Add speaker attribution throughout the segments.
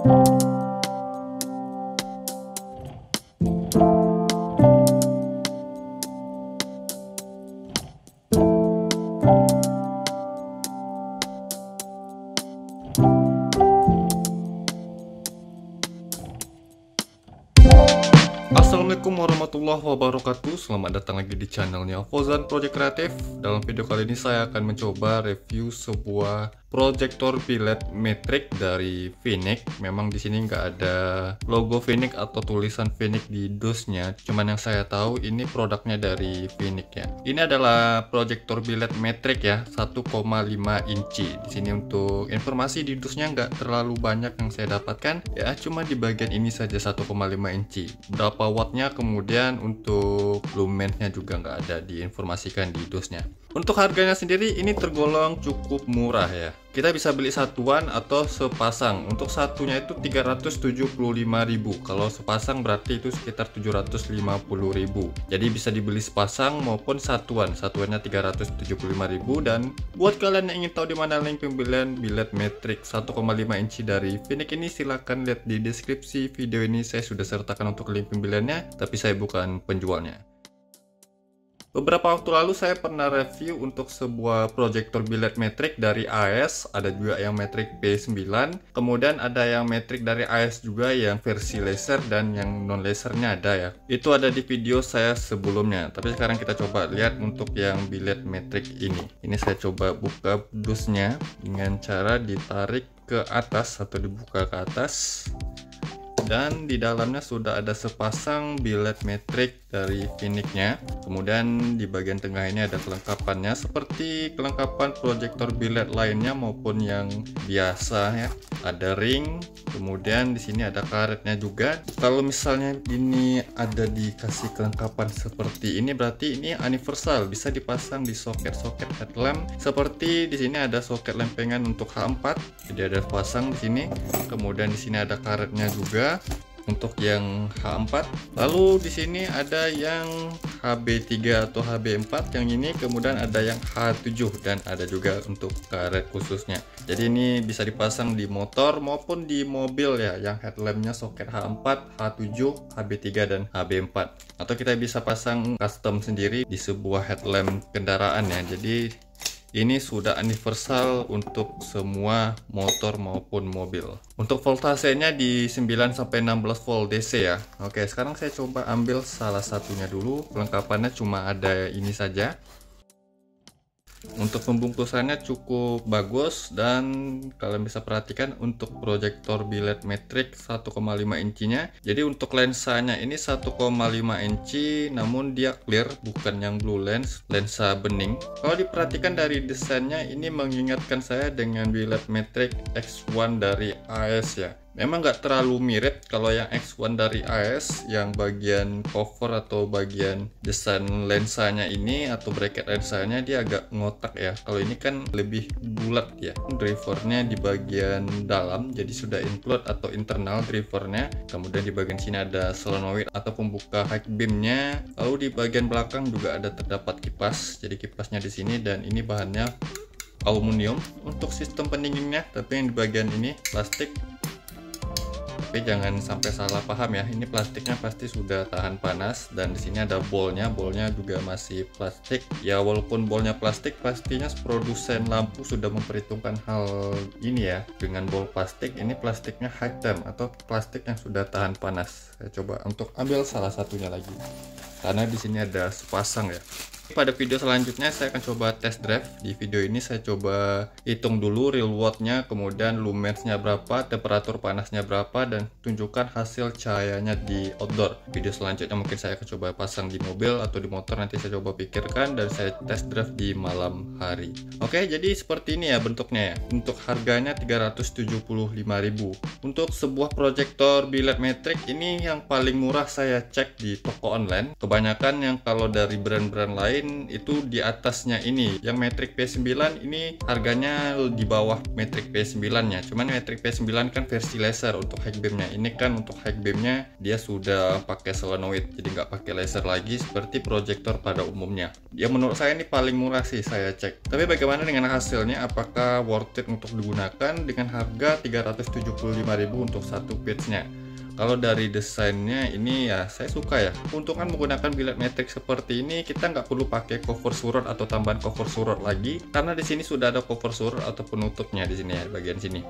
Speaker 1: Assalamualaikum warahmatullahi wabarakatuh. Selamat datang lagi di channelnya Fauzan Project Kreatif. Dalam video kali ini saya akan mencoba review sebuah proyektor biled metrik dari Phoenix. Memang di sini nggak ada logo Phoenix atau tulisan Phoenix di dusnya. Cuman yang saya tahu ini produknya dari Phoenix ya. Ini adalah proyektor biled metrik ya, 1,5 inci. Di sini untuk informasi di dusnya nggak terlalu banyak yang saya dapatkan ya, cuma di bagian ini saja 1,5 inci. Berapa wattnya, kemudian untuk lumensnya juga nggak ada diinformasikan di dusnya. Untuk harganya sendiri ini tergolong cukup murah ya. Kita bisa beli satuan atau sepasang. Untuk satunya itu 375.000. Kalau sepasang berarti itu sekitar 750.000. Jadi bisa dibeli sepasang maupun satuan. Satuannya 375.000. Dan buat kalian yang ingin tahu di mana link pembelian biled metrik 1,5 inci dari Phoenix ini, silahkan lihat di deskripsi video ini. Saya sudah sertakan untuk link pembeliannya, tapi saya bukan penjualnya. Beberapa waktu lalu saya pernah review untuk sebuah proyektor biled metrik dari AES, ada juga yang metrik P9, kemudian ada yang metrik dari AES juga yang versi laser dan yang non lasernya ada ya. Itu ada di video saya sebelumnya, tapi sekarang kita coba lihat untuk yang biled metrik ini. Ini saya coba buka dusnya dengan cara ditarik ke atas atau dibuka ke atas. Dan di dalamnya sudah ada sepasang biled metrik dari Phoenix-nya. Kemudian di bagian tengah ini ada kelengkapannya seperti kelengkapan proyektor biled lainnya maupun yang biasa ya. Ada ring, kemudian di sini ada karetnya juga. Kalau misalnya ini ada dikasih kelengkapan seperti ini, berarti ini universal, bisa dipasang di soket-soket headlamp. Seperti di sini ada soket lempengan untuk H4, jadi ada pasang di sini. Kemudian di sini ada karetnya juga untuk yang H4. Lalu di sini ada yang HB3 atau HB4 yang ini, kemudian ada yang H7 dan ada juga untuk karet khususnya. Jadi ini bisa dipasang di motor maupun di mobil ya, yang headlampnya soket H4, H7, HB3 dan HB4. Atau kita bisa pasang custom sendiri di sebuah headlamp kendaraan ya. Jadi ini sudah universal untuk semua motor maupun mobil. Untuk voltasenya di 9-16 volt DC ya. Oke, sekarang saya coba ambil salah satunya dulu. Kelengkapannya cuma ada ini saja. Untuk pembungkusannya cukup bagus, dan kalian bisa perhatikan untuk proyektor biled metrik 1,5 incinya. Jadi untuk lensanya ini 1,5 inci, namun dia clear, bukan yang blue lens, lensa bening. Kalau diperhatikan dari desainnya ini mengingatkan saya dengan biled metrik X1 dari AES ya. Memang nggak terlalu mirip. Kalau yang X1 dari AES, yang bagian cover atau bagian desain lensanya ini atau bracket lensanya dia agak ngotak ya. Kalau ini kan lebih bulat ya. Drivernya di bagian dalam, jadi sudah include atau internal drivernya. Kemudian di bagian sini ada solenoid atau pembuka high beamnya. Lalu di bagian belakang juga ada terdapat kipas. Jadi kipasnya di sini, dan ini bahannya aluminium untuk sistem pendinginnya. Tapi yang di bagian ini plastik. Tapi jangan sampai salah paham ya, ini plastiknya pasti sudah tahan panas. Dan di sini ada bolnya juga masih plastik ya. Walaupun bolnya plastik, pastinya produsen lampu sudah memperhitungkan hal ini ya. Dengan bol plastik, ini plastiknya high temp atau plastik yang sudah tahan panas. Saya coba untuk ambil salah satunya lagi, karena di sini ada sepasang ya. Pada video selanjutnya saya akan coba test drive. Di video ini saya coba hitung dulu real wattnya, kemudian lumensnya berapa, temperatur panasnya berapa, dan tunjukkan hasil cahayanya di outdoor. Video selanjutnya mungkin saya akan coba pasang di mobil atau di motor, nanti saya coba pikirkan dan saya test drive di malam hari. Oke, jadi seperti ini ya bentuknya ya. Untuk harganya 375.000. Untuk sebuah proyektor biled metrik ini yang paling murah saya cek di toko online. Kebanyakan yang kalau dari brand-brand lain lain itu di atasnya ini. Yang Matrix P9 ini harganya di bawah Matrix P9 nya. Cuman Matrix P9 kan versi laser untuk high beamnya. Ini kan untuk high beamnya dia sudah pakai solenoid, jadi nggak pakai laser lagi seperti proyektor pada umumnya. Ya menurut saya ini paling murah sih saya cek. Tapi bagaimana dengan hasilnya? Apakah worth it untuk digunakan dengan harga 375.000 untuk satu piece-nya? Kalau dari desainnya ini ya saya suka ya. Keuntungan menggunakan biled matrix seperti ini, kita nggak perlu pakai cover surround atau tambahan cover surround lagi, karena di sini sudah ada cover surround atau penutupnya di sini ya, bagian sini.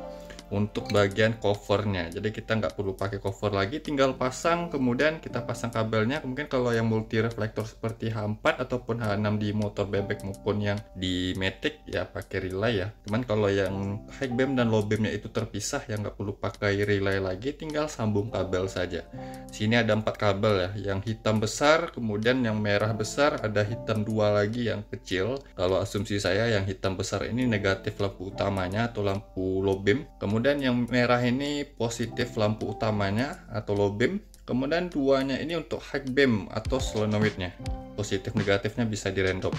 Speaker 1: Untuk bagian covernya, jadi kita nggak perlu pakai cover lagi, tinggal pasang, kemudian kita pasang kabelnya. Kemudian kalau yang multi reflektor seperti H4 ataupun H6 di motor bebek maupun yang di Matic ya pakai relay ya. Cuman kalau yang high beam dan low beamnya itu terpisah, yang nggak perlu pakai relay lagi, tinggal sambung kabel saja. Sini ada 4 kabel ya, yang hitam besar, kemudian yang merah besar, ada hitam 2 lagi yang kecil. Kalau asumsi saya yang hitam besar ini negatif lampu utamanya atau lampu low beam. Kemudian yang merah ini positif lampu utamanya atau low beam. Kemudian duanya ini untuk high beam atau solenoidnya. Positif negatifnya bisa di random.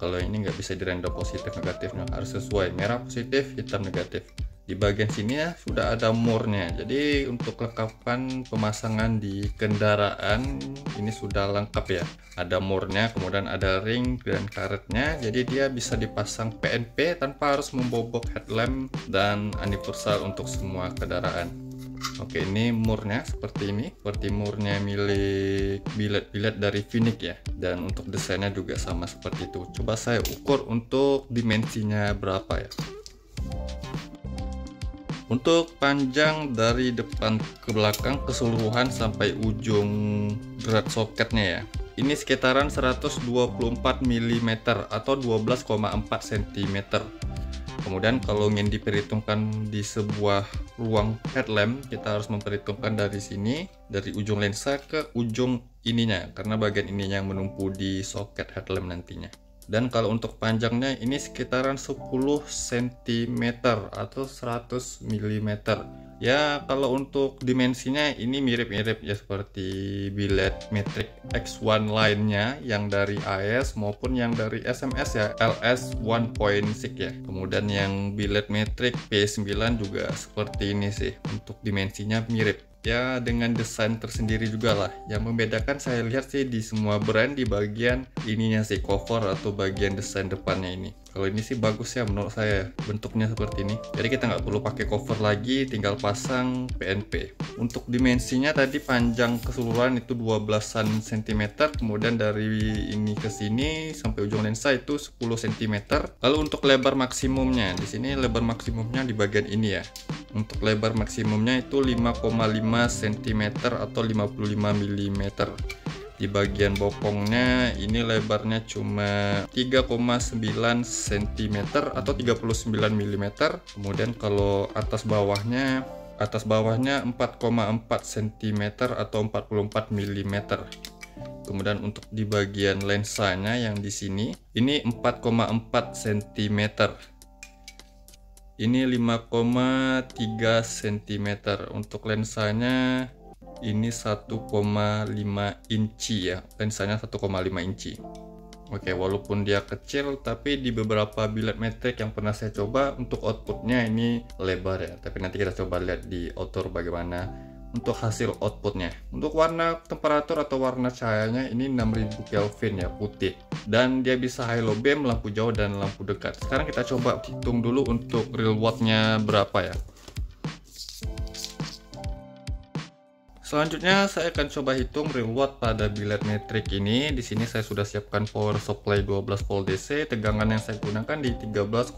Speaker 1: Kalau ini nggak bisa di random positif negatifnya, harus sesuai merah positif, hitam negatif. Di bagian sini ya sudah ada more-nya. Jadi untuk kelengkapan pemasangan di kendaraan ini sudah lengkap ya. Ada more-nya, kemudian ada ring dan karetnya. Jadi dia bisa dipasang PNP tanpa harus membobok headlamp dan universal untuk semua kendaraan. Oke, ini murnya seperti ini, seperti murnya milik biled dari Phoenix ya. Dan untuk desainnya juga sama seperti itu. Coba saya ukur untuk dimensinya berapa ya. Untuk panjang dari depan ke belakang keseluruhan sampai ujung drat soketnya ya, ini sekitaran 124 mm atau 12,4 cm. Kemudian kalau ingin diperhitungkan di sebuah ruang headlamp, kita harus memperhitungkan dari sini, dari ujung lensa ke ujung ininya, karena bagian ininya yang menumpu di soket headlamp nantinya. Dan kalau untuk panjangnya ini sekitaran 10 cm atau 100 mm. Ya kalau untuk dimensinya ini mirip-mirip ya seperti biled Matrix X1 lainnya yang dari AES maupun yang dari SMS ya, LS 1.6 ya. Kemudian yang biled Matrix P9 juga seperti ini sih, untuk dimensinya mirip. Ya dengan desain tersendiri juga lah. Yang membedakan saya lihat sih di semua brand di bagian ininya sih, cover atau bagian desain depannya ini. Kalau ini sih bagus ya menurut saya, bentuknya seperti ini. Jadi kita nggak perlu pakai cover lagi, tinggal pasang PNP. Untuk dimensinya tadi panjang keseluruhan itu 12-an cm, kemudian dari ini ke sini sampai ujung lensa itu 10 cm. Lalu untuk lebar maksimumnya, di sini lebar maksimumnya di bagian ini ya. Untuk lebar maksimumnya itu 5,5 cm atau 55 mm. Di bagian bokongnya ini lebarnya cuma 3,9 cm atau 39 mm. Kemudian kalau atas bawahnya 4,4 cm atau 44 mm. Kemudian untuk di bagian lensanya yang di sini ini 4,4 cm. Ini 5,3 cm. Untuk lensanya ini 1,5 inci ya, lensanya 1,5 inci. Oke, walaupun dia kecil tapi di beberapa biled matrix yang pernah saya coba untuk outputnya ini lebar ya. Tapi nanti kita coba lihat di outdoor bagaimana untuk hasil outputnya. Untuk warna temperatur atau warna cahayanya ini 6000 Kelvin ya, putih. Dan dia bisa high low beam, lampu jauh dan lampu dekat. Sekarang kita coba hitung dulu untuk real wattnya berapa ya. Selanjutnya saya akan coba hitung real watt pada biled matrix ini. Di sini saya sudah siapkan power supply 12 volt DC. Tegangan yang saya gunakan di 13,2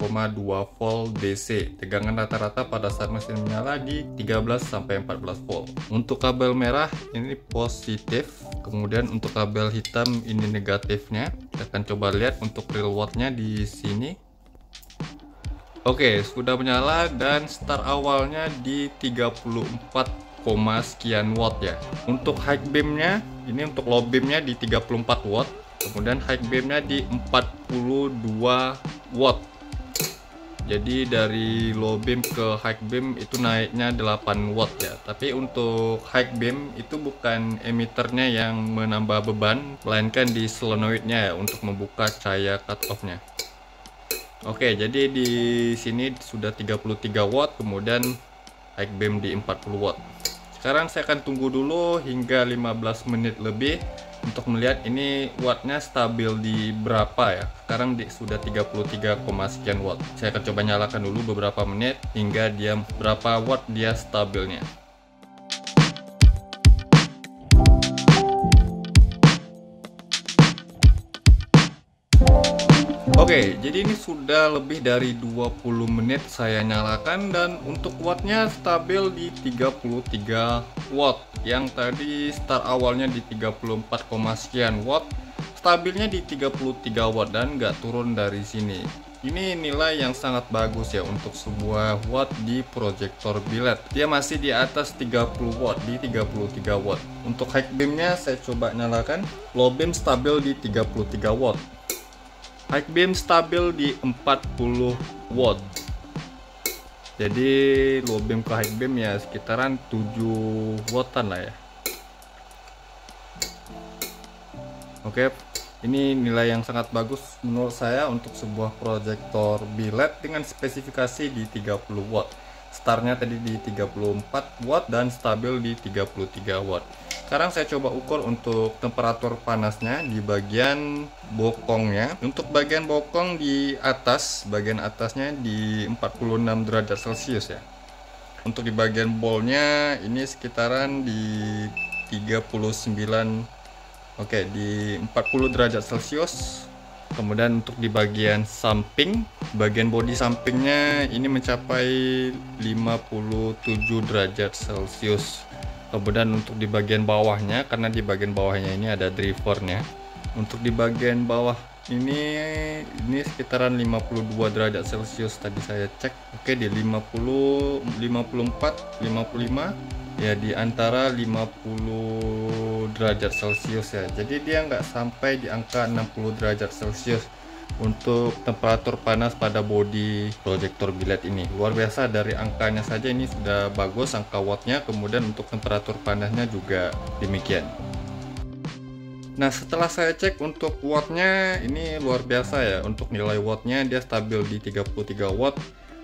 Speaker 1: volt DC. Tegangan rata-rata pada saat mesin menyala di 13 sampai 14 volt. Untuk kabel merah ini positif. Kemudian untuk kabel hitam ini negatifnya. Kita akan coba lihat untuk real wattnya di sini. Oke, sudah menyala dan start awalnya di 34 sekian watt ya. Untuk high beamnya ini, untuk low beamnya di 34 watt, kemudian high beamnya di 42 watt. Jadi dari low beam ke high beam itu naiknya 8 watt ya. Tapi untuk high beam itu bukan emitternya yang menambah beban, melainkan di solenoidnya ya untuk membuka cahaya cut off-nya. Oke, jadi di sini sudah 33 watt, kemudian high beam di 40 watt. Sekarang saya akan tunggu dulu hingga 15 menit lebih untuk melihat ini wattnya stabil di berapa ya. Sekarang sudah 33, sekian watt. Saya akan coba nyalakan dulu beberapa menit hingga dia berapa watt dia stabilnya. Oke, jadi ini sudah lebih dari 20 menit saya nyalakan dan untuk wattnya stabil di 33 watt. Yang tadi start awalnya di 34, sekian watt, stabilnya di 33 watt dan nggak turun dari sini. Ini nilai yang sangat bagus ya untuk sebuah watt di proyektor biled. Dia masih di atas 30 watt, di 33 watt. Untuk high beamnya saya coba nyalakan, low beam stabil di 33 watt. High beam stabil di 40 watt. Jadi low beam ke high beam ya sekitaran 7 wattan lah ya. Oke, ini nilai yang sangat bagus menurut saya untuk sebuah proyektor biled dengan spesifikasi di 30 watt. Startnya tadi di 34 watt dan stabil di 33 watt. Sekarang saya coba ukur untuk temperatur panasnya di bagian bokongnya. Untuk bagian bokong di atas, bagian atasnya di 46 derajat Celcius ya. Untuk di bagian bolnya ini sekitaran di 39, oke, di 40 derajat Celcius. Kemudian untuk di bagian samping, bagian bodi sampingnya ini mencapai 57 derajat Celcius. Kemudian untuk di bagian bawahnya, karena di bagian bawahnya ini ada drivernya. Untuk di bagian bawah ini sekitaran 52 derajat Celcius tadi saya cek. Oke, di 50, 54, 55 ya, di antara 50 derajat Celcius ya. Jadi dia nggak sampai di angka 60 derajat Celcius untuk temperatur panas pada bodi proyektor biled ini. Luar biasa, dari angkanya saja ini sudah bagus angka wattnya, kemudian untuk temperatur panasnya juga demikian. Nah, setelah saya cek untuk wattnya ini luar biasa ya. Untuk nilai wattnya dia stabil di 33 watt,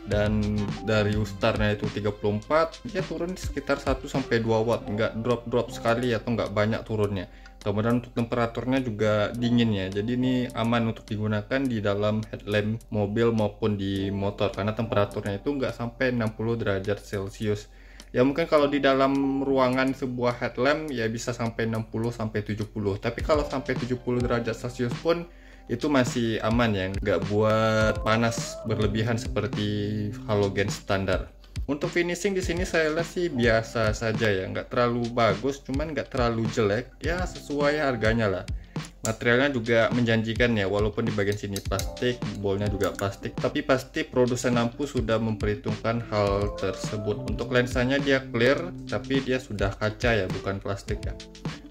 Speaker 1: dan dari startnya itu 34, dia turun sekitar 1-2 watt, nggak drop sekali atau nggak banyak turunnya. Kemudian untuk temperaturnya juga dingin ya, jadi ini aman untuk digunakan di dalam headlamp mobil maupun di motor karena temperaturnya itu nggak sampai 60 derajat Celcius. Ya mungkin kalau di dalam ruangan sebuah headlamp ya bisa sampai 60-70, tapi kalau sampai 70 derajat Celcius pun itu masih aman ya, nggak buat panas berlebihan seperti halogen standar. Untuk finishing di sini saya lihat sih biasa saja ya, nggak terlalu bagus, cuman nggak terlalu jelek ya, sesuai harganya lah. Materialnya juga menjanjikan ya, walaupun di bagian sini plastik, bolnya juga plastik, tapi pasti produsen lampu sudah memperhitungkan hal tersebut. Untuk lensanya dia clear, tapi dia sudah kaca ya, bukan plastik ya.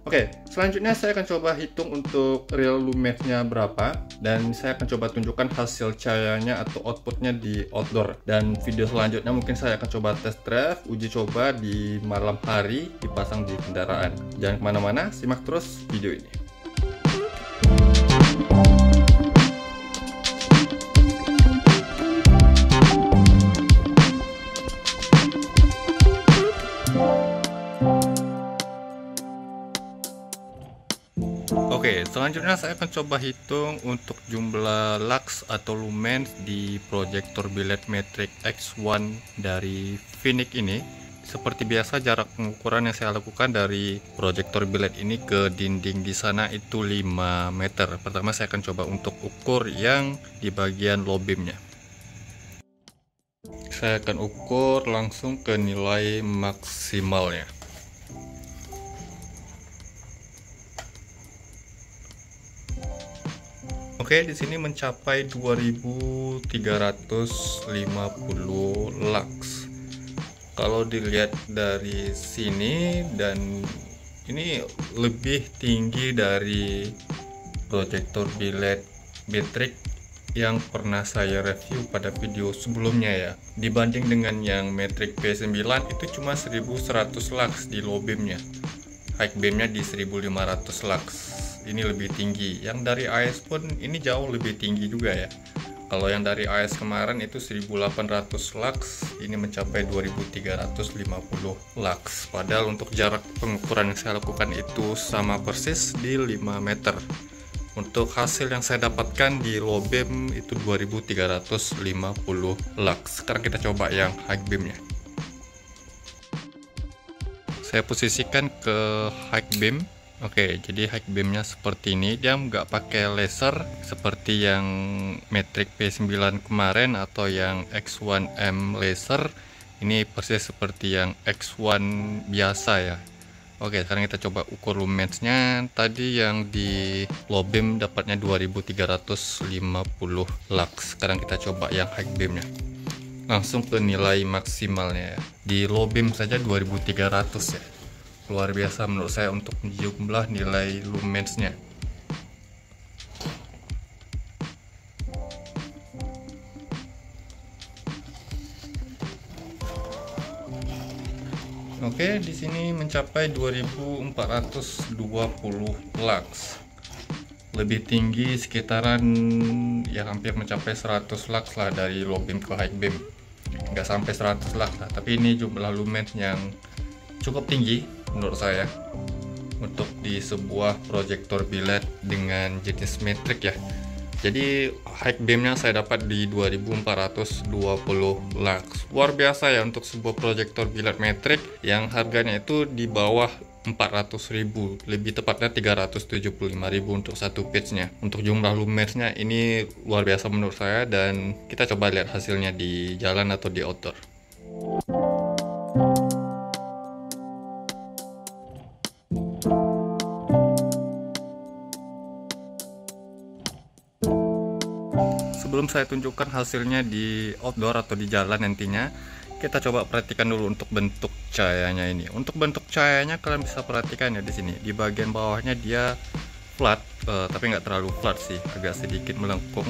Speaker 1: Oke, selanjutnya saya akan coba hitung untuk real lumensnya berapa, dan saya akan coba tunjukkan hasil cahayanya atau outputnya di outdoor. Dan video selanjutnya mungkin saya akan coba test drive, uji coba di malam hari dipasang di kendaraan. Jangan kemana-mana, simak terus video ini. Oke, selanjutnya saya akan coba hitung untuk jumlah lux atau lumens di proyektor biled Matrix X1 dari Phoenix ini. Seperti biasa, jarak pengukuran yang saya lakukan dari proyektor biled ini ke dinding di sana itu 5 meter. Pertama saya akan coba untuk ukur yang di bagian low beamnya. Saya akan ukur langsung ke nilai maksimalnya. Oke, di sini mencapai 2350 lux. Kalau dilihat dari sini, dan ini lebih tinggi dari proyektor biled Matrix yang pernah saya review pada video sebelumnya ya. Dibanding dengan yang Matrix P9 itu cuma 1100 lux di low beamnya, high beamnya di 1500 lux. Ini lebih tinggi. Yang dari AES pun ini jauh lebih tinggi juga ya. Kalau yang dari AES kemarin itu 1800 lux, ini mencapai 2350 lux. Padahal untuk jarak pengukuran yang saya lakukan itu sama persis di 5 meter. Untuk hasil yang saya dapatkan di low beam itu 2350 lux. Sekarang kita coba yang high beamnya. Saya posisikan ke high beam. Oke, jadi high beamnya seperti ini. Dia nggak pakai laser seperti yang Matrix P9 kemarin atau yang X1M laser. Ini persis seperti yang X1 biasa ya. Oke, sekarang kita coba ukur lumensnya. Tadi yang di low beam dapatnya 2350 lux. Sekarang kita coba yang high beamnya. Langsung ke nilai maksimalnya ya. Di low beam saja 2300 ya. Luar biasa menurut saya untuk jumlah nilai lumensnya. Oke, di sini mencapai 2420 lux. Lebih tinggi sekitaran ya hampir mencapai 100 lux lah dari low beam ke high beam. Nggak sampai 100 lux lah, tapi ini jumlah lumens yang cukup tinggi menurut saya untuk di sebuah proyektor biled dengan jenis Matrix ya. Jadi high beamnya saya dapat di 2420 lux. Luar biasa ya untuk sebuah proyektor biled Matrix yang harganya itu di bawah 400.000, lebih tepatnya 375.000 untuk satu pitch-nya. Untuk jumlah lumensnya ini luar biasa menurut saya, dan kita coba lihat hasilnya di jalan atau di outdoor. Sebelum saya tunjukkan hasilnya di outdoor atau di jalan nantinya, kita coba perhatikan dulu untuk bentuk cahayanya ini. Untuk bentuk cahayanya kalian bisa perhatikan ya di sini. Di bagian bawahnya dia flat, tapi nggak terlalu flat sih, agak sedikit melengkung.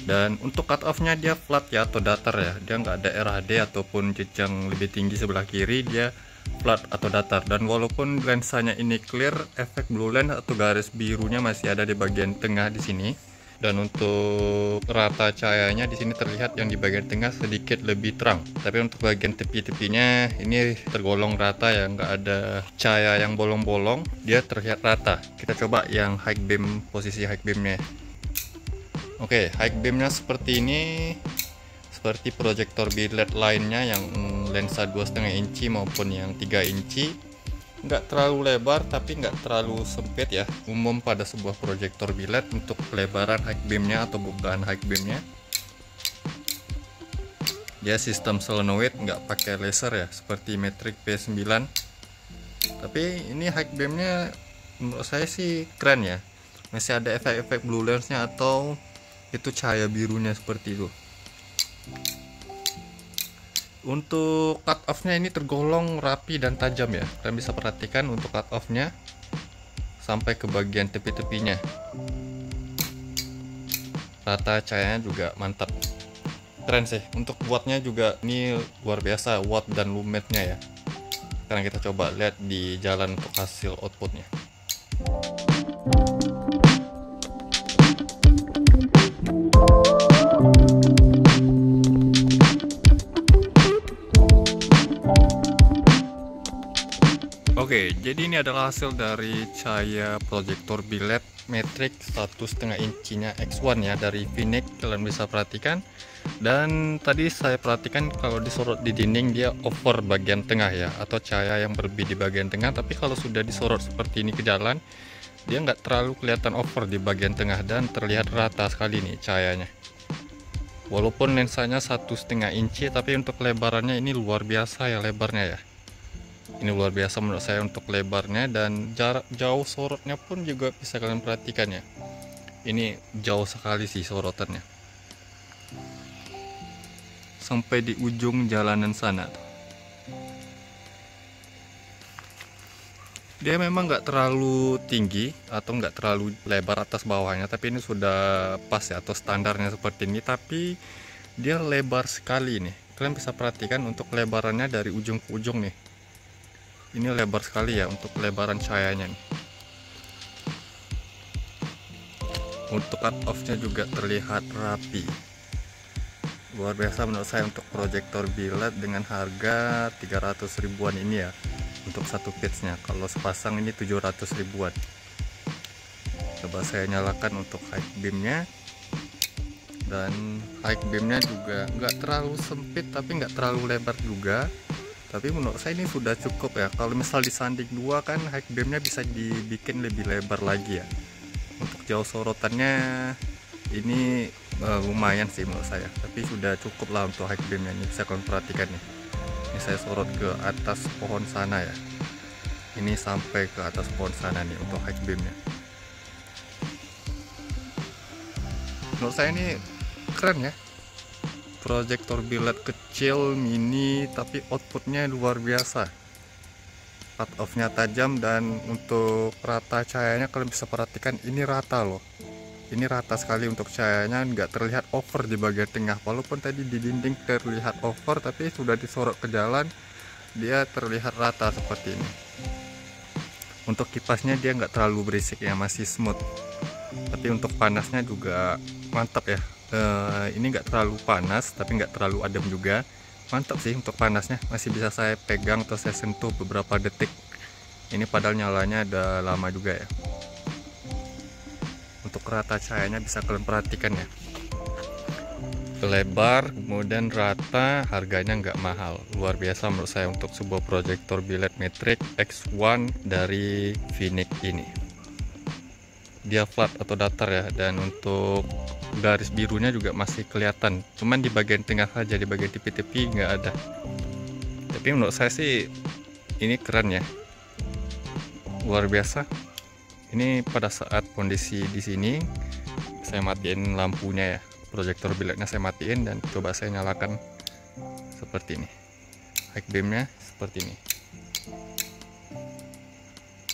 Speaker 1: Dan untuk cut off-nya dia flat ya atau datar ya. Dia nggak ada RHD ataupun jenjang lebih tinggi sebelah kiri, dia flat atau datar. Dan walaupun lensanya ini clear, efek blue lens atau garis birunya masih ada di bagian tengah di sini. Dan untuk rata cahayanya di sini terlihat yang di bagian tengah sedikit lebih terang, tapi untuk bagian tepi-tepinya ini tergolong rata ya, nggak ada cahaya yang bolong-bolong, dia terlihat rata. Kita coba yang high beam, posisi high beamnya. Oke, high beamnya seperti ini, seperti proyektor biled lainnya yang lensa 2,5 inci maupun yang 3 inci. Nggak terlalu lebar tapi nggak terlalu sempit ya, umum pada sebuah proyektor biled. Untuk pelebaran high beamnya atau bukaan high beamnya, dia sistem solenoid, nggak pakai laser ya seperti Matrix P9. Tapi ini high beamnya menurut saya sih keren ya, masih ada efek-efek blue lensnya atau itu cahaya birunya seperti itu. Untuk cut off-nya ini tergolong rapi dan tajam ya. Kalian bisa perhatikan untuk cut off-nya sampai ke bagian tepi-tepinya. Rata cahayanya juga mantap. Keren sih. Untuk wattnya juga ini luar biasa, watt dan lumensnya ya. Sekarang kita coba lihat di jalan untuk hasil outputnya. Oke, jadi ini adalah hasil dari cahaya proyektor biled Matrix 1,5 incinya X1 ya dari Phoenix. Kalian bisa perhatikan. Dan tadi saya perhatikan kalau disorot di dinding dia over bagian tengah ya, atau cahaya yang berbeda di bagian tengah. Tapi kalau sudah disorot seperti ini ke jalan, dia nggak terlalu kelihatan over di bagian tengah dan terlihat rata sekali nih cahayanya. Walaupun lensanya 1,5 inci, tapi untuk lebarannya ini luar biasa ya lebarnya ya. Ini luar biasa menurut saya untuk lebarnya, dan jarak jauh sorotnya pun juga bisa kalian perhatikan ya. Ini jauh sekali sih sorotannya, sampai di ujung jalanan sana. Dia memang nggak terlalu tinggi atau nggak terlalu lebar atas bawahnya, tapi ini sudah pas ya atau standarnya seperti ini. Tapi dia lebar sekali nih. Kalian bisa perhatikan untuk lebarannya dari ujung ke ujung nih. Ini lebar sekali ya untuk lebaran cahayanya nih. Untuk cut off-nya juga terlihat rapi. Luar biasa menurut saya untuk proyektor biled dengan harga 300 ribuan ini ya. Untuk satu piece-nya, kalau sepasang ini 700 ribuan. Coba saya nyalakan untuk high beam-nya, dan high beam-nya juga nggak terlalu sempit tapi nggak terlalu lebar juga. Tapi menurut saya ini sudah cukup ya. Kalau misal disanding dua kan high beam-nya bisa dibikin lebih lebar lagi ya. Untuk jauh sorotannya ini lumayan sih menurut saya, tapi sudah cukup lah untuk high beam-nya. Ini bisa kalian perhatikan nih. Ini saya sorot ke atas pohon sana ya. Ini sampai ke atas pohon sana nih untuk high beam-nya. Menurut saya ini keren ya. Proyektor biled kecil mini tapi outputnya luar biasa. Cut off-nya tajam, dan untuk rata cahayanya kalian bisa perhatikan ini rata loh. Ini rata sekali untuk cahayanya, nggak terlihat over di bagian tengah. Walaupun tadi di dinding terlihat over, tapi sudah disorot ke jalan dia terlihat rata seperti ini. Untuk kipasnya dia nggak terlalu berisik ya, masih smooth. Tapi untuk panasnya juga mantap ya. Ini nggak terlalu panas tapi nggak terlalu adem juga. Mantap sih untuk panasnya, masih bisa saya pegang atau saya sentuh beberapa detik. Ini padahal nyalanya udah lama juga ya. Untuk rata cahayanya bisa kalian perhatikan ya, lebar kemudian rata, harganya nggak mahal. Luar biasa menurut saya untuk sebuah proyektor biled Matrix X1 dari Phoenix ini. Dia flat atau datar ya, dan untuk garis birunya juga masih kelihatan, cuman di bagian tengah saja, di bagian tepi-tepi nggak ada. Tapi menurut saya sih ini keren ya, luar biasa. Ini pada saat kondisi di sini saya matiin lampunya ya, proyektor bilednya saya matiin dan coba saya nyalakan seperti ini. High beamnya seperti ini.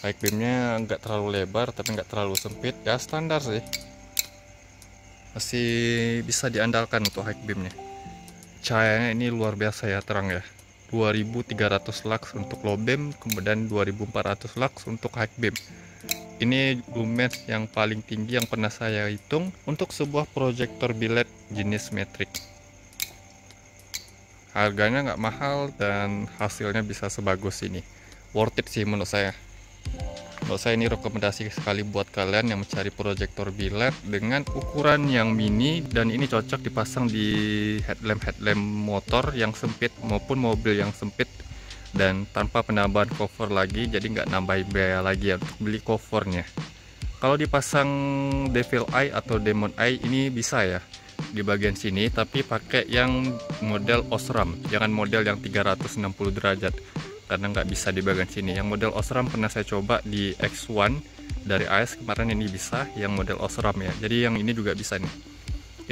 Speaker 1: High beamnya nggak terlalu lebar tapi nggak terlalu sempit ya, standar sih, masih bisa diandalkan untuk high beamnya. Cahayanya ini luar biasa ya, terang ya. 2300 lux untuk low beam, kemudian 2400 lux untuk high beam. Ini lumens yang paling tinggi yang pernah saya hitung untuk sebuah proyektor biled jenis Matrix. Harganya nggak mahal dan hasilnya bisa sebagus ini. Worth it sih menurut saya. Menurut saya ini rekomendasi sekali buat kalian yang mencari proyektor biled dengan ukuran yang mini, dan ini cocok dipasang di headlamp motor yang sempit maupun mobil yang sempit, dan tanpa penambahan cover lagi, jadi nggak nambahin biaya lagi ya untuk beli covernya. Kalau dipasang Devil Eye atau Demon Eye ini bisa ya di bagian sini, tapi pakai yang model Osram, jangan model yang 360 derajat karena nggak bisa di bagian sini. Yang model Osram pernah saya coba di X1 dari AS kemarin, ini bisa yang model Osram ya, jadi yang ini juga bisa nih.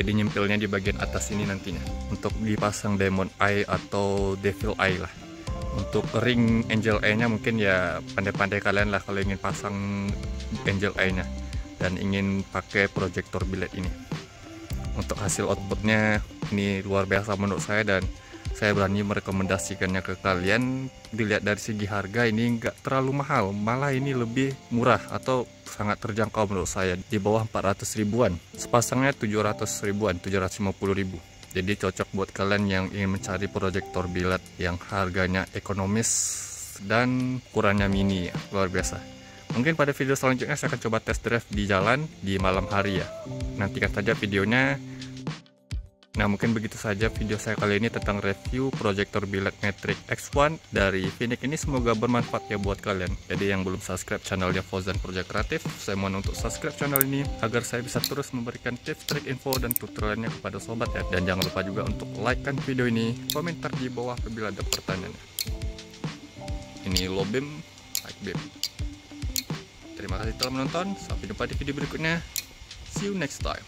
Speaker 1: Jadi nyempilnya di bagian atas ini nantinya untuk dipasang Demon Eye atau Devil Eye lah. Untuk ring Angel Eye-nya mungkin ya pandai-pandai kalian lah kalau ingin pasang Angel Eye-nya dan ingin pakai proyektor biled ini. Untuk hasil outputnya ini luar biasa menurut saya, dan saya berani merekomendasikannya ke kalian. Dilihat dari segi harga ini nggak terlalu mahal, malah ini lebih murah atau sangat terjangkau menurut saya, di bawah 400 ribuan. Sepasangnya 700 ribuan, 750 ribu. Jadi cocok buat kalian yang ingin mencari proyektor biled yang harganya ekonomis dan ukurannya mini ya, luar biasa. Mungkin pada video selanjutnya saya akan coba test drive di jalan di malam hari ya. Nantikan saja videonya. Nah, mungkin begitu saja video saya kali ini tentang review proyektor biled Matrix X1 dari Phoenix ini. Semoga bermanfaat ya buat kalian. Jadi yang belum subscribe channelnya Fauzan Project Kreatif, saya mohon untuk subscribe channel ini agar saya bisa terus memberikan tips, trik, info, dan tutorialnya kepada sobat ya. Dan jangan lupa juga untuk like kan video ini, komentar di bawah apabila ada pertanyaan. Ini low beam, high beam. Terima kasih telah menonton, sampai jumpa di video berikutnya. See you next time.